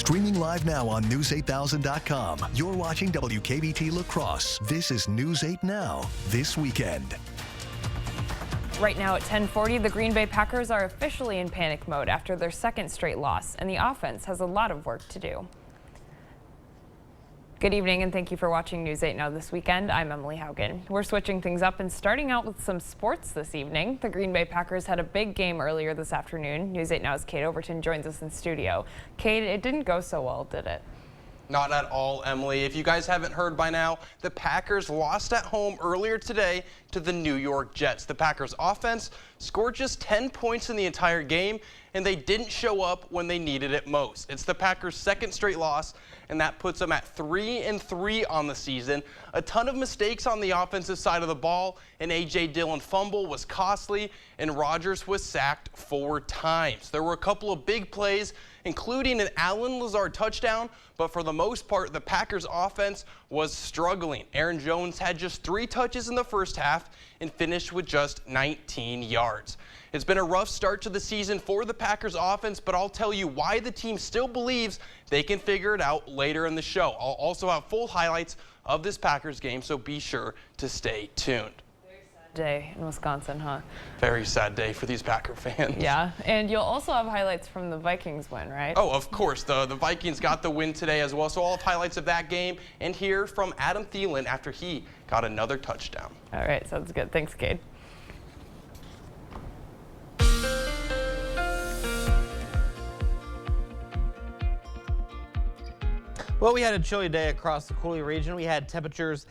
Streaming live now on News8000.com. You're watching WKBT La Crosse. This is News 8 Now, this weekend. Right now at 10:40, the Green Bay Packers are officially in panic mode after their second straight loss, and the offense has a lot of work to do. Good evening, and thank you for watching News 8 Now this weekend. I'm Emily Haugen. We're switching things up and starting out with some sports this evening. The Green Bay Packers had a big game earlier this afternoon. News 8 Now's Kate Overton joins us in studio. Kate, it didn't go so well, did it? Not at all, Emily. If you guys haven't heard by now, the Packers lost at home earlier today to the New York Jets. The Packers offense scored just 10 points in the entire game, and they didn't show up when they needed it most. It's the Packers' second straight loss, and that puts them at 3-3 on the season. A ton of mistakes on the offensive side of the ball. An A.J. Dillon fumble was costly, and Rodgers was sacked 4 times. There were a couple of big plays, including an Allen Lazard touchdown, but for the most part, the Packers offense was struggling. Aaron Jones had just 3 touches in the first half and finished with just 19 yards. It's been a rough start to the season for the Packers offense, but I'll tell you why the team still believes they can figure it out later in the show. I'll also have full highlights of this Packers game, so be sure to stay tuned. Day in Wisconsin, huh? Very sad day for these Packer fans. Yeah, and you'll also have highlights from the Vikings win, right? Oh, of course. The Vikings got the win today as well, so I'll have highlights of that game and hear from Adam Thielen after he got another touchdown. All right, sounds good. Thanks, Kate. Well, we had a chilly day across the Coulee region. We had temperatures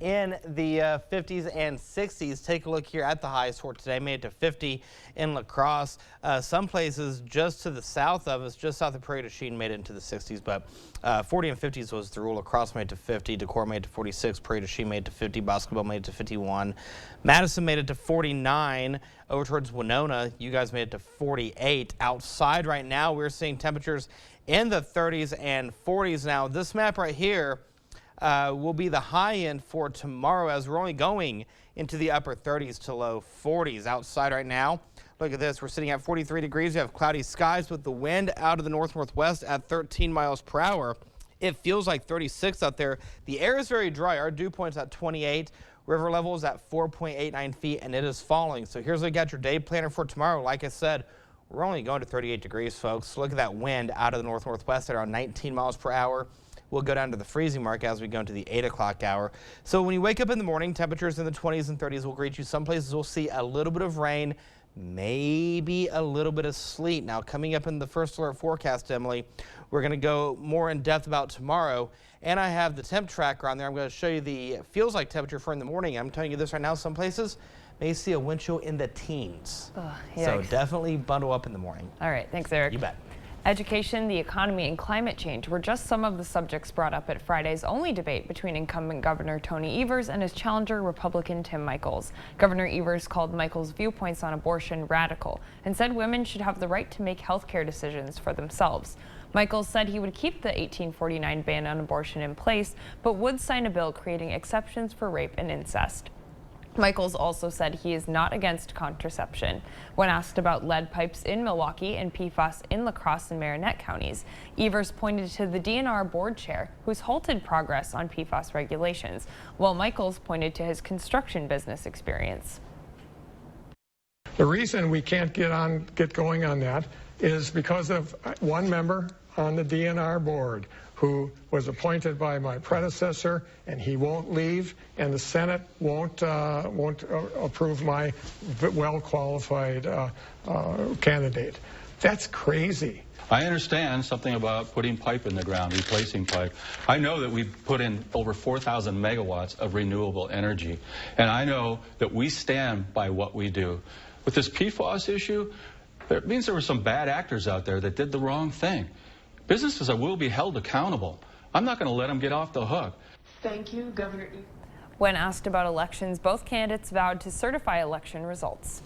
in the 50s and 60s. Take a look here at the highs for today. Made it to 50 in La Crosse. Some places just to the south of us, just south of Prairie du Chien, made it into the 60s, but 40 and 50s was the rule. La Crosse made it to 50. Decorah made it to 46. Prairie du Chien made it to 50. Basketball made it to 51. Madison made it to 49. Over towards Winona, you guys made it to 48. Outside right now, we're seeing temperatures in the 30s and 40s. Now, this map right here will be the high end for tomorrow, as we're only going into the upper 30s to low 40s. Outside right now, look at this. We're sitting at 43 degrees. We have cloudy skies with the wind out of the north-northwest at 13 miles per hour. It feels like 36 out there. The air is very dry. Our dew point's at 28. River level is at 4.89 feet, and it is falling. So here's what you got your day planner for tomorrow. Like I said, we're only going to 38 degrees, folks. Look at that wind out of the north-northwest at around 19 miles per hour. We'll go down to the freezing mark as we go into the 8 o'clock hour. So when you wake up in the morning, temperatures in the 20s and 30s will greet you. Some places will see a little bit of rain, maybe a little bit of sleet. Now, coming up in the first alert forecast, Emily, we're going to go more in depth about tomorrow. And I have the temp tracker on there. I'm going to show you the feels like temperature for in the morning. I'm telling you this right now, some places may see a wind chill in the teens. So definitely bundle up in the morning. All right, thanks, Eric. You bet. Education, the economy, and climate change were just some of the subjects brought up at Friday's only debate between incumbent Governor Tony Evers and his challenger, Republican Tim Michels. Governor Evers called Michels' viewpoints on abortion radical and said women should have the right to make health care decisions for themselves. Michels said he would keep the 1849 ban on abortion in place, but would sign a bill creating exceptions for rape and incest. Michels also said he is not against contraception. When asked about lead pipes in Milwaukee and PFAS in La Crosse and Marinette counties, Evers pointed to the DNR board chair, who's halted progress on PFAS regulations, while Michels pointed to his construction business experience. The reason we can't get going on that is because of one member on the DNR board who was appointed by my predecessor, and he won't leave, and the Senate won't approve my well-qualified candidate. That's crazy. I understand something about putting pipe in the ground, replacing pipe. I know that we've put in over 4,000 megawatts of renewable energy, and I know that we stand by what we do. With this PFAS issue, it means there were some bad actors out there that did the wrong thing. Businesses will be held accountable. I'm not going to let them get off the hook. Thank you, Governor. When asked about elections, both candidates vowed to certify election results.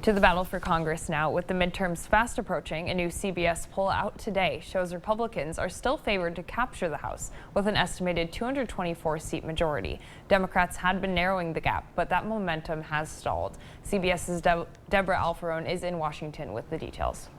To the battle for Congress now. With the midterms fast approaching, a new CBS poll out today shows Republicans are still favored to capture the House with an estimated 224-seat majority. Democrats had been narrowing the gap, but that momentum has stalled. CBS's Deborah Alfarone is in Washington with the details.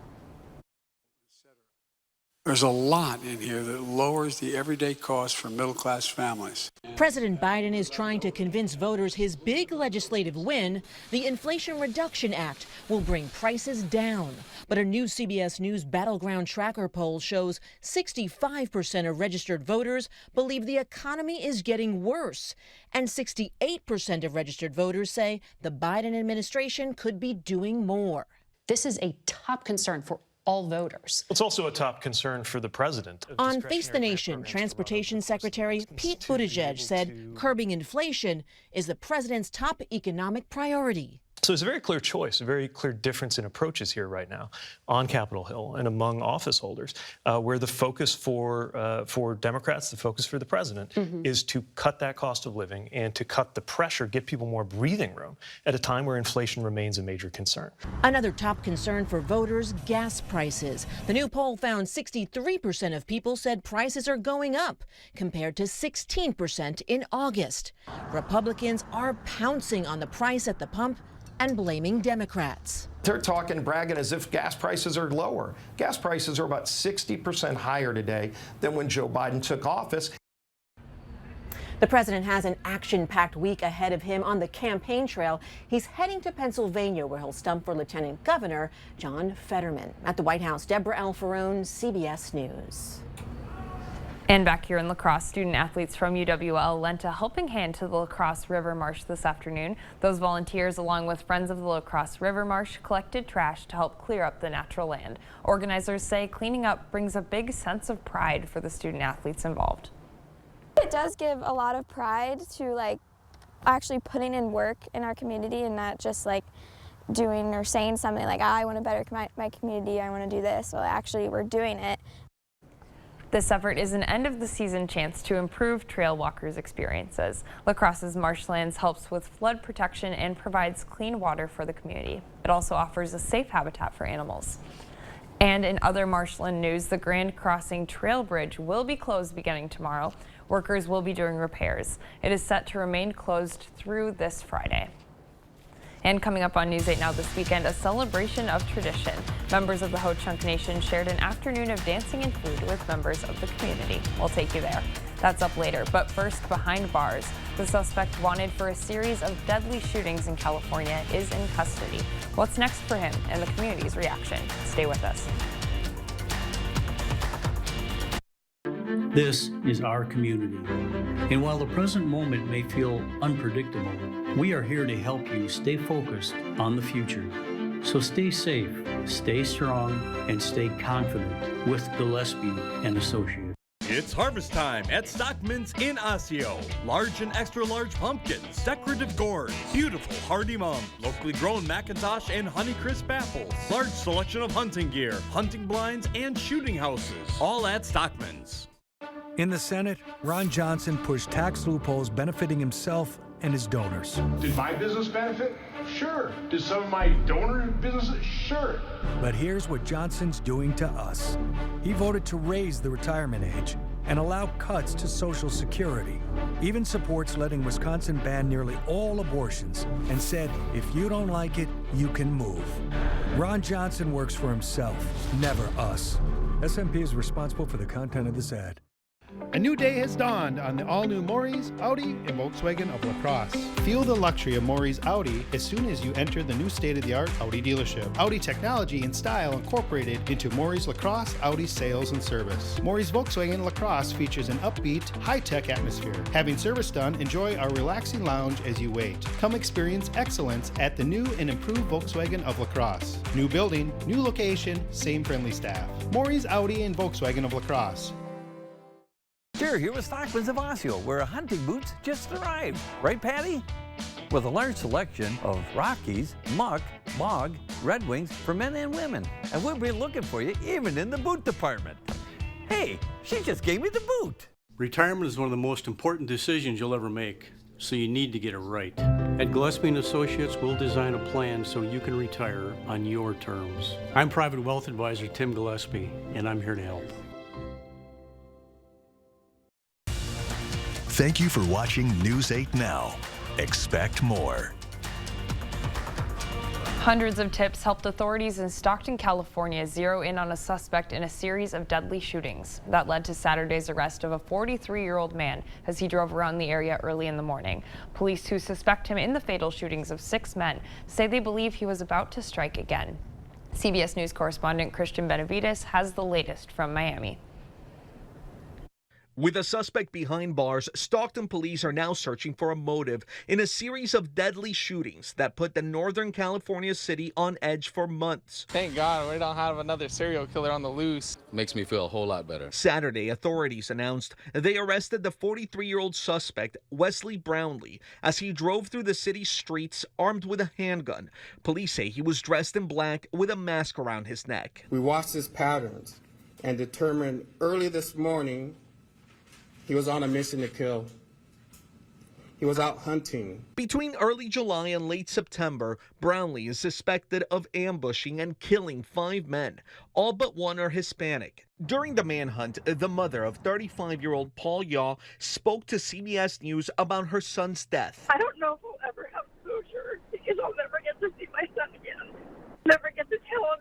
There's a lot in here that lowers the everyday cost for middle-class families. President Biden is trying to convince voters his big legislative win, the Inflation Reduction Act, will bring prices down. But a new CBS News Battleground Tracker poll shows 65% of registered voters believe the economy is getting worse. And 68% of registered voters say the Biden administration could be doing more. This is a top concern for all voters. It's also a top concern for the president. On Face the Nation, Transportation Secretary Pete Buttigieg said curbing inflation is the president's top economic priority. So it's a very clear choice, a very clear difference in approaches here right now on Capitol Hill and among office holders, where the focus for Democrats, the focus for the president, is to cut that cost of living and to cut the pressure, give people more breathing room at a time where inflation remains a major concern. Another top concern for voters, gas prices. The new poll found 63% of people said prices are going up, compared to 16% in August. Republicans are pouncing on the price at the pump and blaming Democrats. They're talking, bragging as if gas prices are lower. Gas prices are about 60% higher today than when Joe Biden took office. The president has an action-packed week ahead of him on the campaign trail. He's heading to Pennsylvania, where he'll stump for Lieutenant Governor John Fetterman. At the White House, Deborah Alfarone, CBS News. And back here in La Crosse, student athletes from UWL lent a helping hand to the La Crosse River Marsh this afternoon. Those volunteers, along with Friends of the La Crosse River Marsh, collected trash to help clear up the natural land. Organizers say cleaning up brings a big sense of pride for the student athletes involved. It does give a lot of pride to actually putting in work in our community and not just doing or saying something like, I want to better my community, I want to do this. Well, actually we're doing it. This effort is an end-of-the-season chance to improve trail walkers' experiences. La Crosse's Marshlands helps with flood protection and provides clean water for the community. It also offers a safe habitat for animals. And in other marshland news, the Grand Crossing Trail Bridge will be closed beginning tomorrow. Workers will be doing repairs. It is set to remain closed through this Friday. And coming up on News 8 Now this weekend, a celebration of tradition. Members of the Ho-Chunk Nation shared an afternoon of dancing and food with members of the community. We'll take you there. That's up later. But first, behind bars, the suspect wanted for a series of deadly shootings in California is in custody. What's next for him and the community's reaction? Stay with us. This is our community. And while the present moment may feel unpredictable, we are here to help you stay focused on the future. So stay safe, stay strong, and stay confident with Gillespie and Associates. It's harvest time at Stockman's in Osseo. Large and extra large pumpkins, decorative gourds, beautiful hardy mums, locally grown McIntosh and Honeycrisp apples, large selection of hunting gear, hunting blinds, and shooting houses, all at Stockman's. In the Senate, Ron Johnson pushed tax loopholes benefiting himself and his donors. Did my business benefit? Sure. Did some of my donor businesses? Sure. But here's what Johnson's doing to us. He voted to raise the retirement age and allow cuts to Social Security. Even supports letting Wisconsin ban nearly all abortions and said, if you don't like it, you can move. Ron Johnson works for himself, never us. SMP is responsible for the content of this ad. A new day has dawned on the all-new Maury's, Audi, and Volkswagen of La Crosse. Feel the luxury of Maury's Audi as soon as you enter the new state-of-the-art Audi dealership. Audi technology and style incorporated into Maury's La Crosse Audi sales and service. Maury's Volkswagen La Crosse features an upbeat, high-tech atmosphere. Having service done, enjoy our relaxing lounge as you wait. Come experience excellence at the new and improved Volkswagen of La Crosse. New building, new location, same friendly staff. Maury's Audi and Volkswagen of La Crosse. We're here with Stockman's of Osseo, where hunting boots just arrived. Right, Patty? With a large selection of Rockies, Muck, Bog, Red Wings for men and women. And we'll be looking for you even in the boot department. Hey, she just gave me the boot. Retirement is one of the most important decisions you'll ever make, so you need to get it right. At Gillespie & Associates, we'll design a plan so you can retire on your terms. I'm Private Wealth Advisor Tim Gillespie, and I'm here to help. Thank you for watching News 8 Now. Expect more. Hundreds of tips helped authorities in Stockton, California zero in on a suspect in a series of deadly shootings. That led to Saturday's arrest of a 43-year-old man as he drove around the area early in the morning. Police who suspect him in the fatal shootings of 6 men say they believe he was about to strike again. CBS News correspondent Christian Benavides has the latest from Miami. With a suspect behind bars, Stockton police are now searching for a motive in a series of deadly shootings that put the Northern California city on edge for months. Thank God we don't have another serial killer on the loose. Makes me feel a whole lot better. Saturday, authorities announced they arrested the 43-year-old suspect, Wesley Brownlee, as he drove through the city's streets armed with a handgun. Police say he was dressed in black with a mask around his neck. We watched his patterns and determined early this morning he was on a mission to kill. He was out hunting. Between early July and late September, Brownlee is suspected of ambushing and killing 5 men. All but one are Hispanic. During the manhunt, the mother of 35-year-old Paul Yaw spoke to CBS News about her son's death. I don't know if we'll ever have closure because I'll never get to see my son again. Never get to tell him,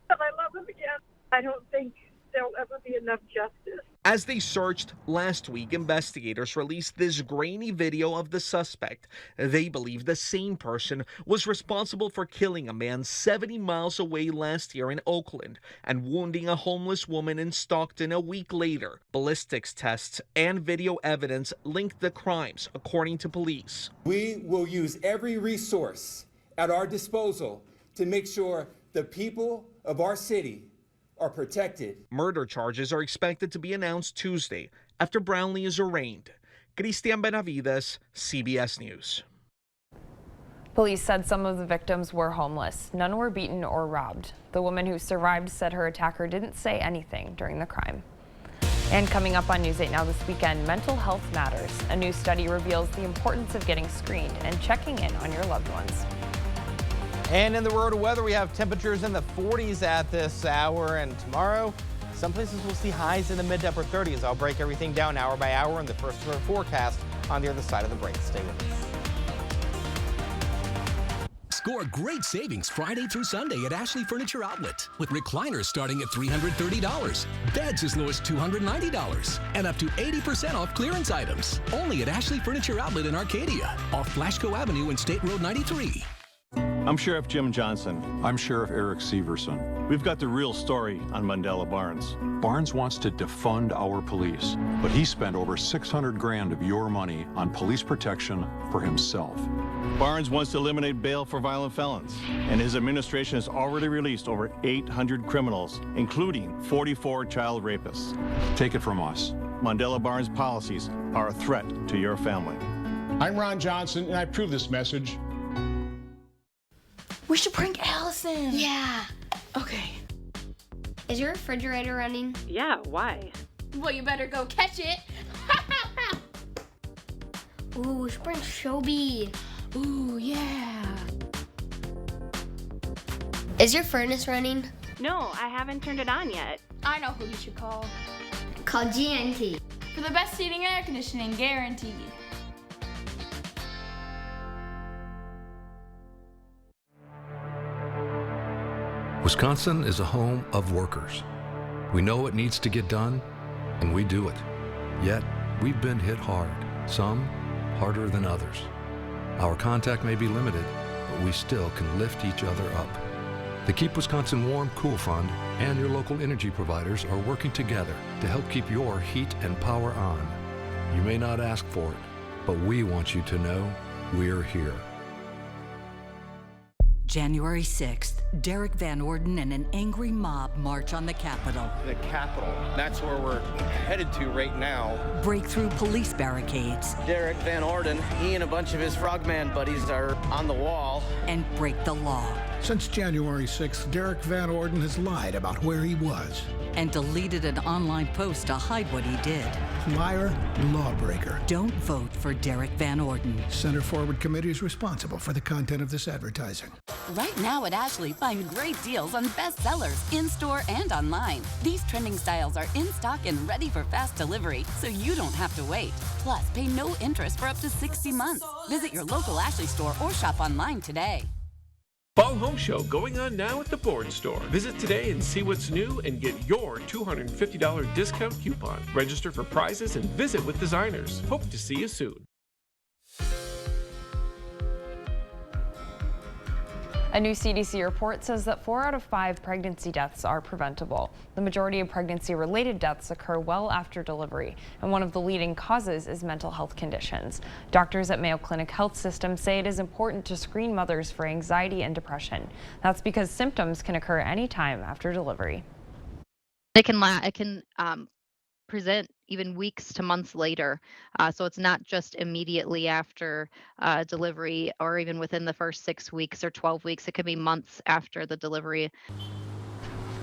that I love him again. I don't think there'll ever be enough justice. As they searched last week, investigators released this grainy video of the suspect. They believe the same person was responsible for killing a man 70 miles away last year in Oakland and wounding a homeless woman in Stockton a week later. Ballistics tests and video evidence linked the crimes, according to police. We will use every resource at our disposal to make sure the people of our city are protected. Murder charges are expected to be announced Tuesday after Brownlee is arraigned. Christian Benavides, CBS News. Police said some of the victims were homeless. None were beaten or robbed. The woman who survived said her attacker didn't say anything during the crime. And coming up on News 8 Now this weekend, mental health matters. A new study reveals the importance of getting screened and checking in on your loved ones. And in the world of weather, we have temperatures in the 40s at this hour, and tomorrow, some places will see highs in the mid to upper 30s. I'll break everything down hour by hour in the first of our forecast on the other side of the break. Stay with us. Score great savings Friday through Sunday at Ashley Furniture Outlet with recliners starting at $330, beds as low as $290, and up to 80% off clearance items. Only at Ashley Furniture Outlet in Arcadia, off Flashco Avenue and State Road 93. I'm Sheriff Jim Johnson. I'm Sheriff Eric Severson. We've got the real story on Mandela Barnes. Barnes wants to defund our police, but he spent over $600 grand of your money on police protection for himself. Barnes wants to eliminate bail for violent felons, and his administration has already released over 800 criminals, including 44 child rapists. Take it from us. Mandela Barnes policies are a threat to your family. I'm Ron Johnson, and I approve this message. We should prank Allison. Yeah. Okay. Is your refrigerator running? Yeah, why? Well, you better go catch it. Ooh, we should prank Shobi. Ooh, yeah. Is your furnace running? No, I haven't turned it on yet. I know who you should call. Call GNT. For the best heating and air conditioning guaranteed. Wisconsin is a home of workers. We know what needs to get done, and we do it. Yet, we've been hit hard, some harder than others. Our contact may be limited, but we still can lift each other up. The Keep Wisconsin Warm Cool Fund and your local energy providers are working together to help keep your heat and power on. You may not ask for it, but we want you to know we're here. January 6th, Derek Van Orden and an angry mob march on the Capitol. The Capitol, that's where we're headed to right now. Break through police barricades. Derek Van Orden, he and a bunch of his frogman buddies are on the wall. And break the law. Since January 6th, Derek Van Orden has lied about where he was. And deleted an online post to hide what he did. Liar, lawbreaker. Don't vote for Derek Van Orden. Center Forward Committee is responsible for the content of this advertising. Right now at Ashley, find great deals on bestsellers in-store and online. These trending styles are in stock and ready for fast delivery, so you don't have to wait. Plus, pay no interest for up to 60 months. Visit your local Ashley store or shop online today. Fall Home Show going on now at the Board Store. Visit today and see what's new and get your $250 discount coupon. Register for prizes and visit with designers. Hope to see you soon. A new CDC report says that 4 out of 5 pregnancy deaths are preventable. The majority of pregnancy-related deaths occur well after delivery, and one of the leading causes is mental health conditions. Doctors at Mayo Clinic Health System say it is important to screen mothers for anxiety and depression. That's because symptoms can occur anytime after delivery. It can present even weeks to months later. So it's not just immediately after delivery or even within the first 6 weeks or 12 weeks. It could be months after the delivery.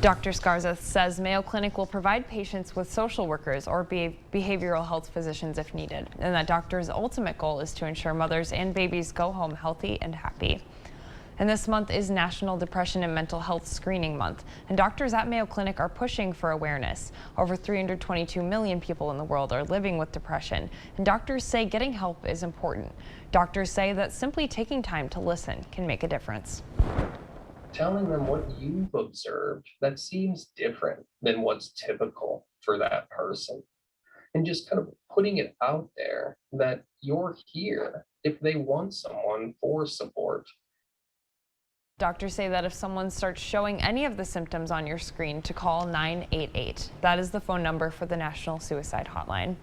Dr. Skarza says Mayo Clinic will provide patients with social workers or behavioral health physicians if needed, and that doctors' ultimate goal is to ensure mothers and babies go home healthy and happy. And this month is National Depression and Mental Health Screening Month, and doctors at Mayo Clinic are pushing for awareness. Over 322 million people in the world are living with depression, and doctors say getting help is important. Doctors say that simply taking time to listen can make a difference. Telling them what you've observed that seems different than what's typical for that person, and just kind of putting it out there that you're here if they want someone for support. Doctors say that if someone starts showing any of the symptoms on your screen, to call 988. That is the phone number for the National Suicide Hotline.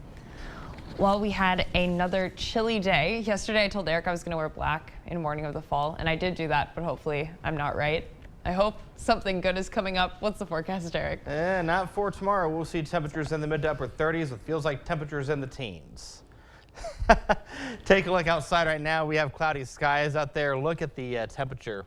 Well, we had another chilly day. Yesterday I told Eric I was going to wear black in Morning of the Fall, and I did do that, but hopefully I'm not right. I hope something good is coming up. What's the forecast, Eric? Not for tomorrow. We'll see temperatures in the mid to upper 30s with feels like temperatures in the teens. Take a look outside right now. We have cloudy skies out there. Look at the temperature.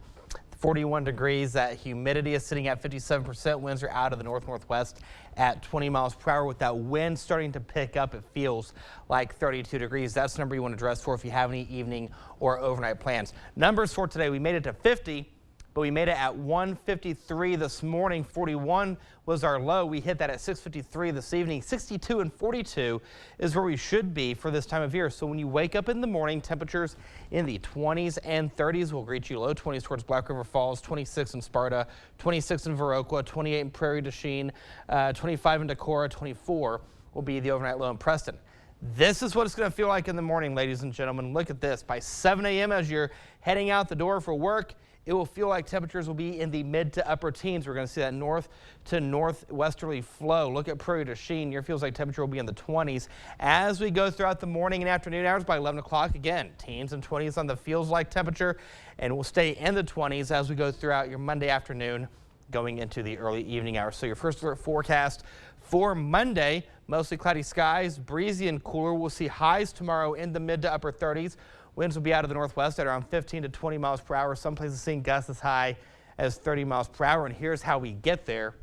41 degrees. That humidity is sitting at 57%. Winds are out of the north-northwest at 20 miles per hour. With that wind starting to pick up, it feels like 32 degrees. That's the number you want to dress for if you have any evening or overnight plans. Numbers for today, we made it to 50. But we made it at 153 this morning. 41 was our low. We hit that at 6:53 this evening. 62 and 42 is where we should be for this time of year. So when you wake up in the morning, temperatures in the 20s and 30s will greet you. Low 20s towards Black River Falls, 26 in Sparta, 26 in Viroqua, 28 in Prairie du Chien, 25 in Decorah, 24 will be the overnight low in Preston. This is what it's going to feel like in the morning, ladies and gentlemen. Look at this. By 7 a.m. as you're heading out the door for work, it will feel like temperatures will be in the mid to upper teens. We're going to see that north to northwesterly flow. Look at Prairie du Chien. Your feels like temperature will be in the 20s. As we go throughout the morning and afternoon hours, by 11 o'clock, again, teens and 20s on the feels like temperature, and we'll stay in the 20s as we go throughout your Monday afternoon going into the early evening hours. So your first alert forecast for Monday, mostly cloudy skies, breezy and cooler. We'll see highs tomorrow in the mid to upper 30s. Winds will be out of the northwest at around 15 to 20 miles per hour. Some places seeing gusts as high as 30 miles per hour. And here's how we get there.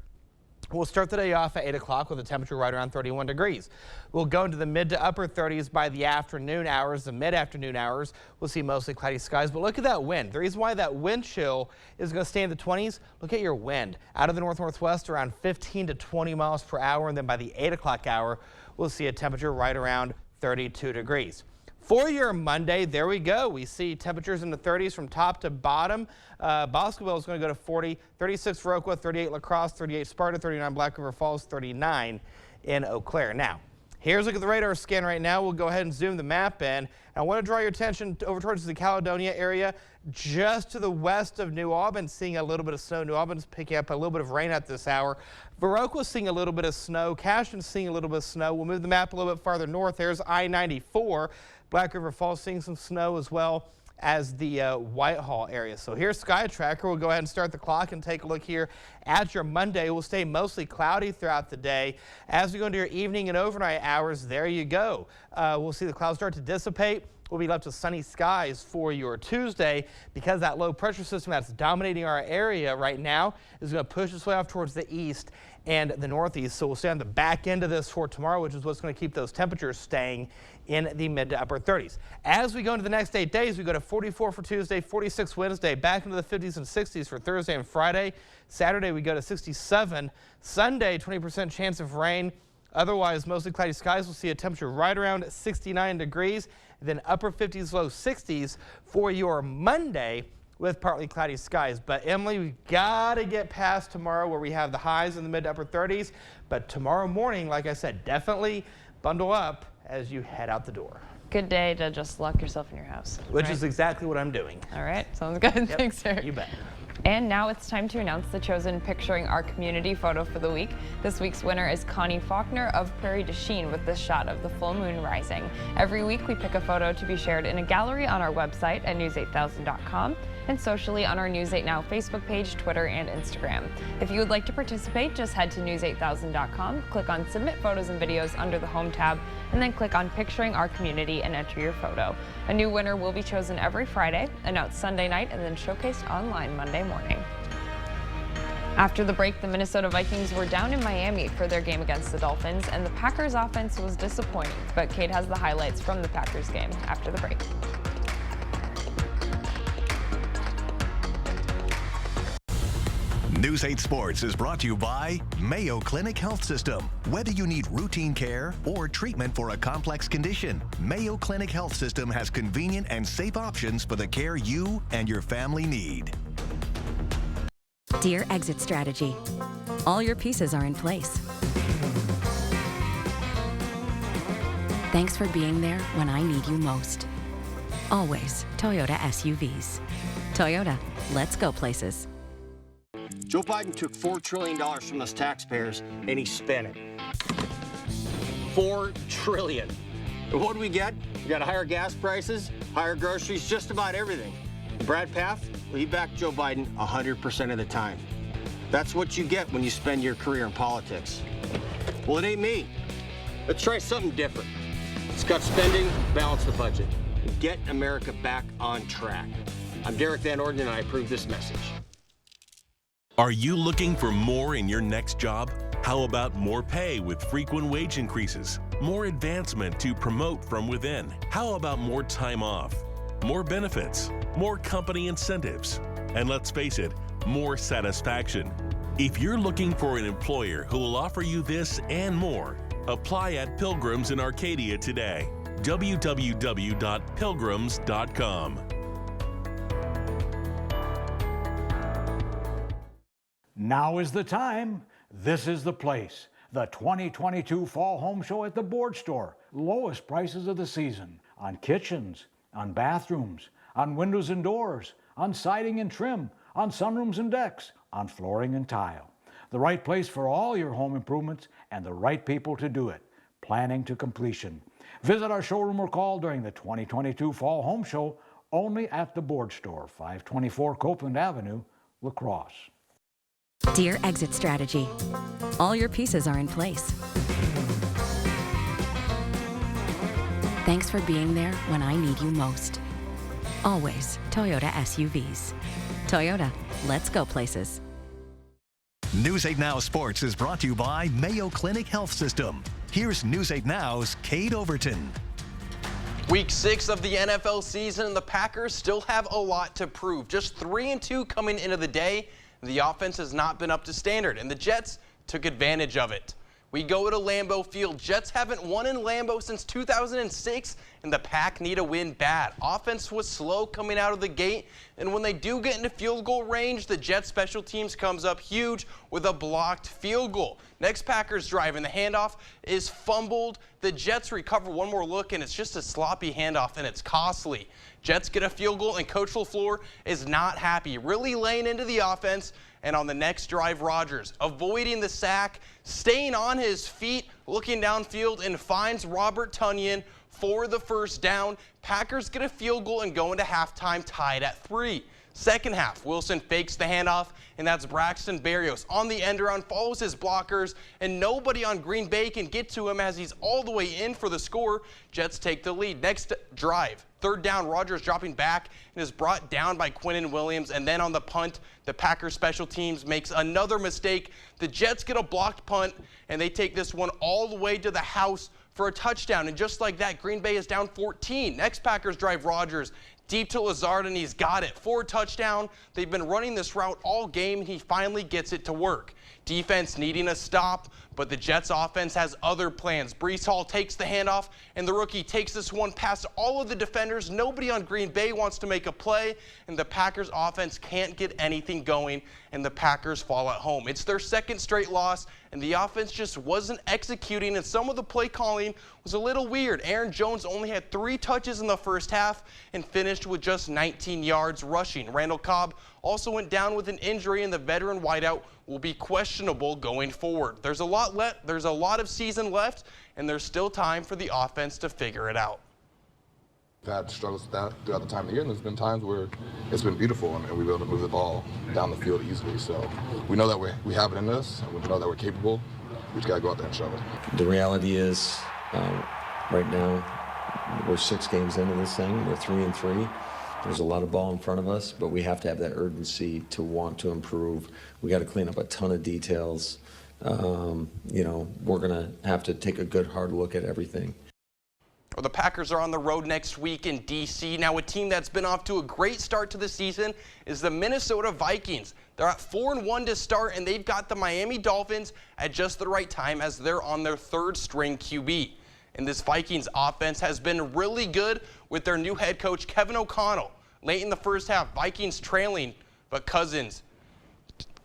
We'll start the day off at 8 o'clock with a temperature right around 31 degrees. We'll go into the mid to upper 30s by the afternoon hours. The mid-afternoon hours, we'll see mostly cloudy skies. But look at that wind. The reason why that wind chill is going to stay in the 20s, look at your wind. Out of the north-northwest around 15 to 20 miles per hour. And then by the 8 o'clock hour, we'll see a temperature right around 32 degrees. For your Monday, there we go. We see temperatures in the 30s from top to bottom. Boscoville is going to go to 40, 36 Viroqua, 38 La Crosse, 38 Sparta, 39 Black River Falls, 39 in Eau Claire. Now, here's a look at the radar scan right now. We'll go ahead and zoom the map in. I want to draw your attention over towards the Caledonia area, just to the west of New Albans, seeing a little bit of snow. New Albans picking up a little bit of rain at this hour. Viroqua seeing a little bit of snow. Cashton seeing a little bit of snow. We'll move the map a little bit farther north. There's I-94. Black River Falls seeing some snow as well as the Whitehall area. So here's Sky Tracker. We'll go ahead and start the clock and take a look here at your Monday. We'll stay mostly cloudy throughout the day. As we go into your evening and overnight hours, there you go. We'll see the clouds start to dissipate. We'll be left with sunny skies for your Tuesday because that low pressure system that's dominating our area right now is going to push its way off towards the east and the northeast. So we'll stay on the back end of this for tomorrow, which is what's going to keep those temperatures staying in the mid to upper 30s. As we go into the next 8 days, we go to 44 for Tuesday, 46 Wednesday, back into the 50s and 60s for Thursday and Friday. Saturday, we go to 67. Sunday, 20% chance of rain. Otherwise, mostly cloudy skies. We'll see a temperature right around 69 degrees. Then upper 50s, low 60s for your Monday. with partly cloudy skies. But Emily, we've got to get past tomorrow where we have the highs in the mid to upper 30s. But tomorrow morning, like I said, definitely bundle up as you head out the door. Good day to just lock yourself in your house. Which is exactly what I'm doing. All right, sounds good. Yep, Thanks, sir. You bet. And now it's time to announce the chosen Picturing Our Community photo for the week. This week's winner is Connie Faulkner of Prairie du Chien with this shot of the full moon rising. Every week we pick a photo to be shared in a gallery on our website at news8000.com and socially on our News 8 Now Facebook page, Twitter, and Instagram. If you would like to participate, just head to news8000.com, click on Submit Photos and Videos under the Home tab, and then click on Picturing Our Community and enter your photo. A new winner will be chosen every Friday, announced Sunday night, and then showcased online Monday morning. After the break, the Minnesota Vikings were down in Miami for their game against the Dolphins, and the Packers offense was disappointing. But Kate has the highlights from the Packers game after the break. News 8 Sports is brought to you by Mayo Clinic Health System. Whether you need routine care or treatment for a complex condition, Mayo Clinic Health System has convenient and safe options for the care you and your family need. Dear Exit Strategy, all your pieces are in place. Thanks for being there when I need you most. Always Toyota SUVs. Toyota, let's go places. Joe Biden took $4 trillion from us taxpayers and he spent it. $4 trillion. And what do we get? We got higher gas prices, higher groceries, just about everything. Brad Pfaff, well, he backed Joe Biden 100% of the time. That's what you get when you spend your career in politics. Well, it ain't me. Let's try something different. Let's cut spending, balance the budget, and get America back on track. I'm Derek Van Orden, and I approve this message. Are you looking for more in your next job? How about more pay with frequent wage increases? More advancement to promote from within? How about more time off? More benefits? More company incentives? And let's face it, more satisfaction. If you're looking for an employer who will offer you this and more, apply at Pilgrims in Arcadia today. www.pilgrims.com. Now is the time. This is the place. The 2022 Fall Home Show at the Board Store. Lowest prices of the season on kitchens, on bathrooms, on windows and doors, on siding and trim, on sunrooms and decks, on flooring and tile. The right place for all your home improvements and the right people to do it. Planning to completion. Visit our showroom or call during the 2022 Fall Home Show only at the Board Store, 524 Copeland Avenue, La Crosse. Dear Exit Strategy, all your pieces are in place. Thanks for being there when I need you most. Always Toyota SUVs. Toyota, let's go places. News 8 Now Sports is brought to you by Mayo Clinic Health System. Here's News 8 Now's Kate Overton. Week 6 of the NFL season, and the Packers still have a lot to prove. Just 3-2 coming into the day. The offense has not been up to standard, and the Jets took advantage of it. We go to Lambeau Field. Jets haven't won in Lambeau since 2006, and the Pack need a win bad. Offense was slow coming out of the gate, and when they do get into field goal range, the Jets special teams comes up huge with a blocked field goal. Next Packers drive, and the handoff is fumbled. The Jets recover one more look, and it's just a sloppy handoff, and it's costly. Jets get a field goal, and Coach LaFleur is not happy, really laying into the offense. And on the next drive, Rodgers avoiding the sack, staying on his feet, looking downfield, and finds Robert Tonyan for the first down. Packers get a field goal and go into halftime tied at 3. Second half, Wilson fakes the handoff, and that's Braxton Berrios on the end around, follows his blockers, and nobody on Green Bay can get to him as he's all the way in for the score. Jets take the lead. Next drive, third down, Rodgers dropping back and is brought down by Quinnen Williams, and then on the punt, the Packers special teams makes another mistake. The Jets get a blocked punt, and they take this one all the way to the house for a touchdown, and just like that, Green Bay is down 14. Next Packers drive, Rodgers deep to Lazard, and he's got it. 4 touchdown. They've been running this route all game, and he finally gets it to work. Defense needing a stop, but the Jets offense has other plans. Breece Hall takes the handoff, and the rookie takes this one past all of the defenders. Nobody on Green Bay wants to make a play, and the Packers offense can't get anything going, and the Packers fall at home. It's their second straight loss, and the offense just wasn't executing, and some of the play calling was a little weird. Aaron Jones only had 3 touches in the first half and finished with just 19 yards rushing. Randall Cobb also went down with an injury, and the veteran wideout will be questionable going forward. There's a lot of season left, and there's still time for the offense to figure it out. We've had struggles with that throughout the time of the year, and there's been times where it's been beautiful and we've been able to move the ball down the field easily. So we know that we have it in us, and we know that we're capable. We just got to go out there and show it. The reality is, right now, we're 6 games into this thing. We're 3-3. There's a lot of ball in front of us, but we have to have that urgency to want to improve. We got to clean up a ton of details. We're going to have to take a good, hard look at everything. Well, the Packers are on the road next week in D.C. Now, a team that's been off to a great start to the season is the Minnesota Vikings. They're at 4-1 to start, and they've got the Miami Dolphins at just the right time as they're on their 3rd string QB. And this Vikings offense has been really good with their new head coach, Kevin O'Connell. Late in the first half, Vikings trailing, but Cousins,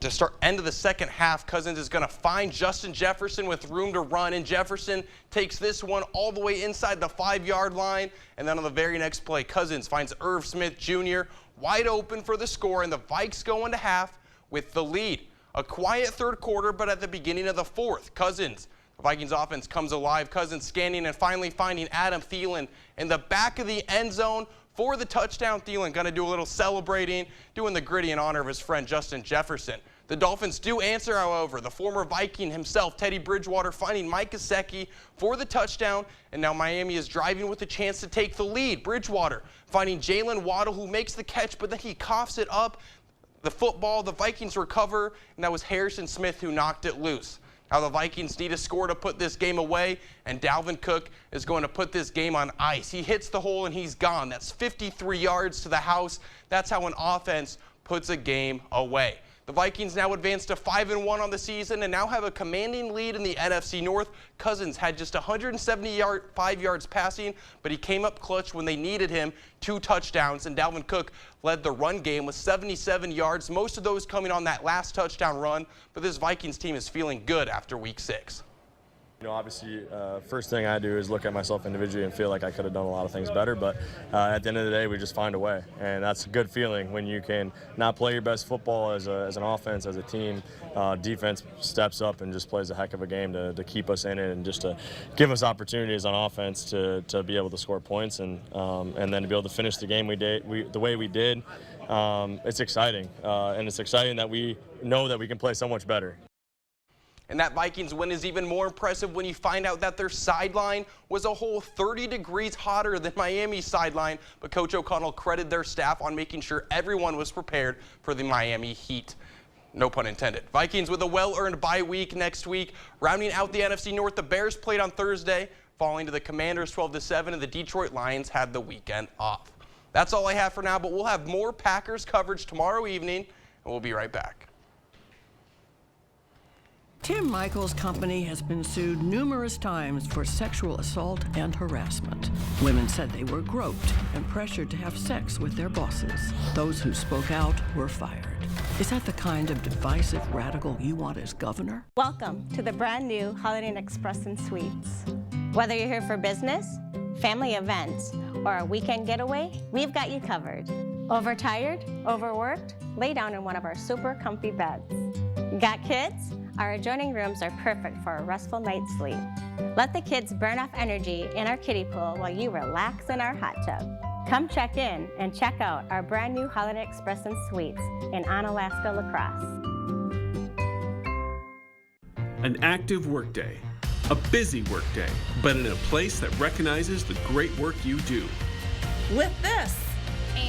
to start end of the second half, Cousins is going to find Justin Jefferson with room to run, and Jefferson takes this one all the way inside the 5-yard line. And then on the very next play, Cousins finds Irv Smith Jr. wide open for the score, and the Vikes go into half with the lead. A quiet third quarter, but at the beginning of the fourth, the Vikings offense comes alive. Cousins scanning and finally finding Adam Thielen in the back of the end zone for the touchdown. Thielen going to do a little celebrating, doing the gritty in honor of his friend Justin Jefferson. The Dolphins do answer, however. The former Viking himself, Teddy Bridgewater, finding Mike Gesicki for the touchdown, and now Miami is driving with a chance to take the lead. Bridgewater finding Jalen Waddle, who makes the catch, but then he coughs it up. The football, the Vikings recover, and that was Harrison Smith who knocked it loose. Now the Vikings need a score to put this game away, and Dalvin Cook is going to put this game on ice. He hits the hole and he's gone. That's 53 yards to the house. That's how an offense puts a game away. The Vikings now advance to 5-1 on the season and now have a commanding lead in the NFC North. Cousins had just 175 yards passing, but he came up clutch when they needed him, 2 touchdowns, and Dalvin Cook led the run game with 77 yards, most of those coming on that last touchdown run. But this Vikings team is feeling good after week 6. Obviously, first thing I do is look at myself individually and feel like I could have done a lot of things better, but at the end of the day, we just find a way, and that's a good feeling when you can not play your best football as an offense, as a team. Defense steps up and just plays a heck of a game to keep us in it and just to give us opportunities on offense to be able to score points and then to be able to finish the game the way we did. It's exciting, and it's exciting that we know that we can play so much better. And that Vikings win is even more impressive when you find out that their sideline was a whole 30 degrees hotter than Miami's sideline. But Coach O'Connell credited their staff on making sure everyone was prepared for the Miami Heat. No pun intended. Vikings with a well-earned bye week next week. Rounding out the NFC North, the Bears played on Thursday, falling to the Commanders 12-7, and the Detroit Lions had the weekend off. That's all I have for now, but we'll have more Packers coverage tomorrow evening, and we'll be right back. Tim Michaels' company has been sued numerous times for sexual assault and harassment. Women said they were groped and pressured to have sex with their bosses. Those who spoke out were fired. Is that the kind of divisive radical you want as governor? Welcome to the brand new Holiday Inn Express and Suites. Whether you're here for business, family events, or a weekend getaway, we've got you covered. Overtired? Overworked? Lay down in one of our super comfy beds. Got kids? Our adjoining rooms are perfect for a restful night's sleep. Let the kids burn off energy in our kiddie pool while you relax in our hot tub. Come check in and check out our brand new Holiday Express and Suites in Onalaska La Crosse. An active workday, a busy workday, but in a place that recognizes the great work you do. With this.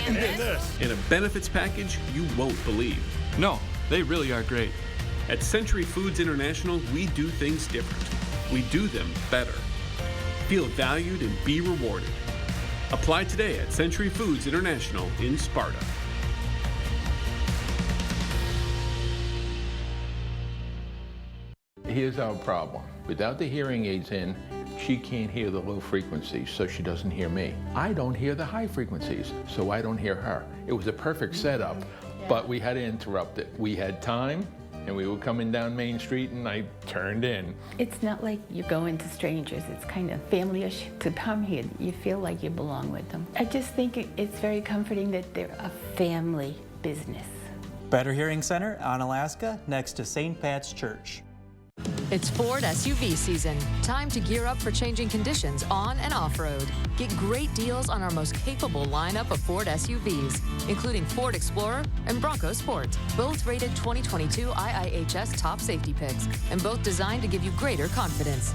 And this. In a benefits package you won't believe. No, they really are great. At Century Foods International, we do things different. We do them better. Feel valued and be rewarded. Apply today at Century Foods International in Sparta. here's our problem. Without the hearing aids in, she can't hear the low frequencies, so she doesn't hear me. I don't hear the high frequencies, so I don't hear her. It was a perfect setup, but we had to interrupt it. We had time, and we were coming down Main Street, and I turned in. It's not like you're going to strangers. It's kind of family-ish. To come here, you feel like you belong with them. I just think it's very comforting that they're a family business. Better Hearing Center on Alaska, next to St. Pat's Church. It's Ford SUV season. Time to gear up for changing conditions on and off-road. Get great deals on our most capable lineup of Ford SUVs, including Ford Explorer and Bronco Sport, both rated 2022 IIHS top safety picks, and both designed to give you greater confidence.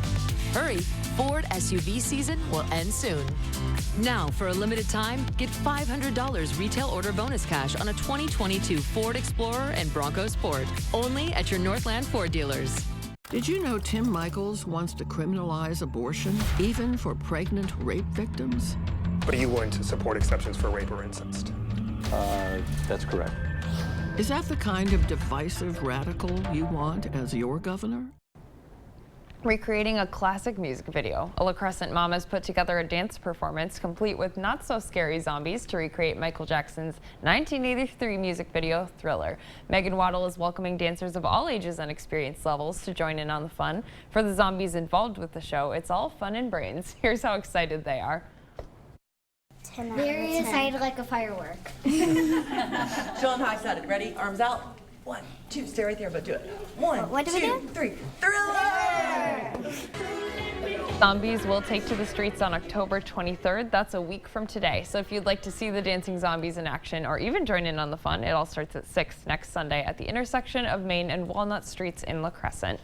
Hurry, Ford SUV season will end soon. Now, for a limited time, get $500 retail order bonus cash on a 2022 Ford Explorer and Bronco Sport, only at your Northland Ford dealers. Did you know Tim Michaels wants to criminalize abortion, even for pregnant rape victims? But are you willing to support exceptions for rape or incest? That's correct. Is that the kind of divisive radical you want as your governor? Recreating a classic music video, a La Crescent mom has put together a dance performance complete with not-so-scary zombies to recreate Michael Jackson's 1983 music video, Thriller. Megan Waddle is welcoming dancers of all ages and experience levels to join in on the fun. For the zombies involved with the show, it's all fun and brains. Here's how excited they are. Very excited like a firework. Show them how excited. Ready? Arms out. 1, 2, stay right there, but do it. 1, 2, 3. Thriller! Zombies will take to the streets on October 23rd. That's a week from today. So if you'd like to see the dancing zombies in action or even join in on the fun, it all starts at 6 next Sunday at the intersection of Main and Walnut Streets in La Crescent.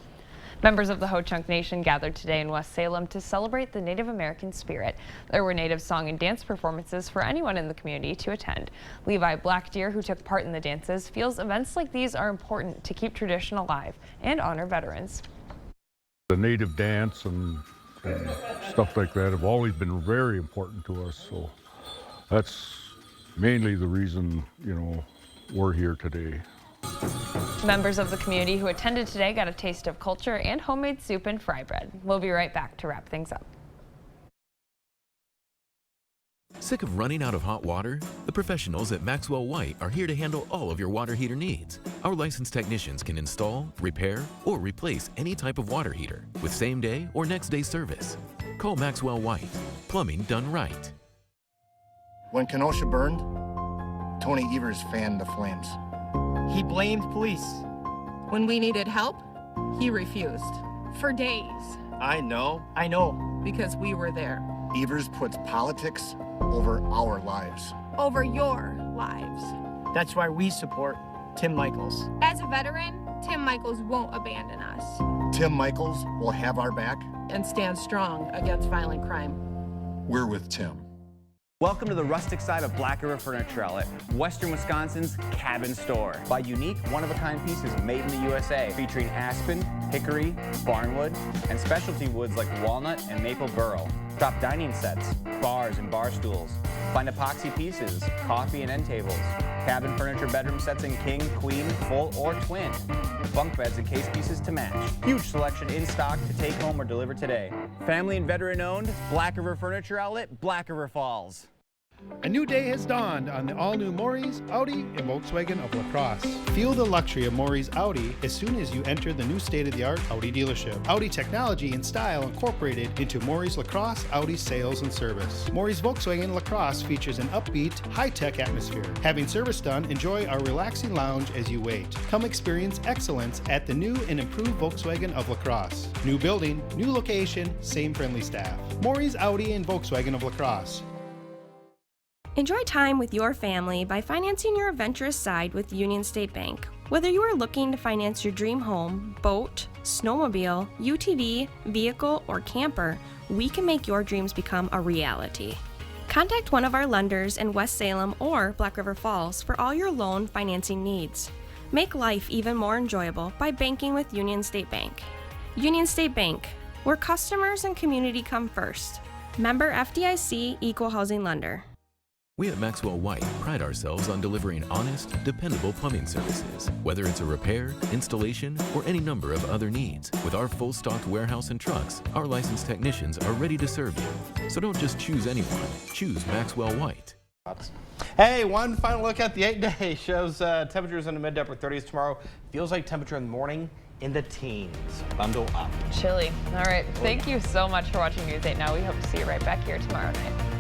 Members of the Ho-Chunk Nation gathered today in West Salem to celebrate the Native American spirit. There were Native song and dance performances for anyone in the community to attend. Levi Blackdeer, who took part in the dances, feels events like these are important to keep tradition alive and honor veterans. The Native dance and stuff like that have always been very important to us, so that's mainly the reason, we're here today. Members of the community who attended today got a taste of culture and homemade soup and fry bread. We'll be right back to wrap things up. Sick of running out of hot water? The professionals at Maxwell White are here to handle all of your water heater needs. Our licensed technicians can install, repair, or replace any type of water heater with same-day or next-day service. Call Maxwell White. Plumbing done right. When Kenosha burned, Tony Evers fanned the flames. He blamed police. When we needed help, he refused. For days. I know. Because we were there. Evers puts politics over our lives. Over your lives. That's why we support Tim Michaels. As a veteran, Tim Michaels won't abandon us. Tim Michaels will have our back. And stand strong against violent crime. We're with Tim. Welcome to the rustic side of Black River Furniture Outlet, Western Wisconsin's Cabin Store. Buy unique, one-of-a-kind pieces made in the USA, featuring aspen, hickory, barnwood, and specialty woods like walnut and maple burl. Shop dining sets, bars and bar stools. Find epoxy pieces, coffee and end tables, cabin furniture bedroom sets in king, queen, full, or twin. Bunk beds and case pieces to match. Huge selection in stock to take home or deliver today. Family and veteran owned, Black River Furniture Outlet, Black River Falls. A new day has dawned on the all-new Maury's, Audi, and Volkswagen of La Crosse. Feel the luxury of Maury's Audi as soon as you enter the new state-of-the-art Audi dealership. Audi technology and style incorporated into Maury's La Crosse Audi sales and service. Maury's Volkswagen La Crosse features an upbeat, high-tech atmosphere. Having service done, enjoy our relaxing lounge as you wait. Come experience excellence at the new and improved Volkswagen of La Crosse. New building, new location, same friendly staff. Maury's Audi and Volkswagen of La Crosse. Enjoy time with your family by financing your adventurous side with Union State Bank. Whether you are looking to finance your dream home, boat, snowmobile, UTV, vehicle, or camper, we can make your dreams become a reality. Contact one of our lenders in West Salem or Black River Falls for all your loan financing needs. Make life even more enjoyable by banking with Union State Bank. Union State Bank, where customers and community come first. Member FDIC Equal Housing Lender. We at Maxwell White pride ourselves on delivering honest, dependable plumbing services, whether it's a repair, installation, or any number of other needs. With our full-stocked warehouse and trucks, our licensed technicians are ready to serve you. So don't just choose anyone, choose Maxwell White. Hey, one final look at the 8-day shows temperatures in the mid to upper 30s tomorrow. Feels like temperature in the morning in the teens. Bundle up. Chilly. All right. Thank you so much for watching News 8 Now. We hope to see you right back here tomorrow night.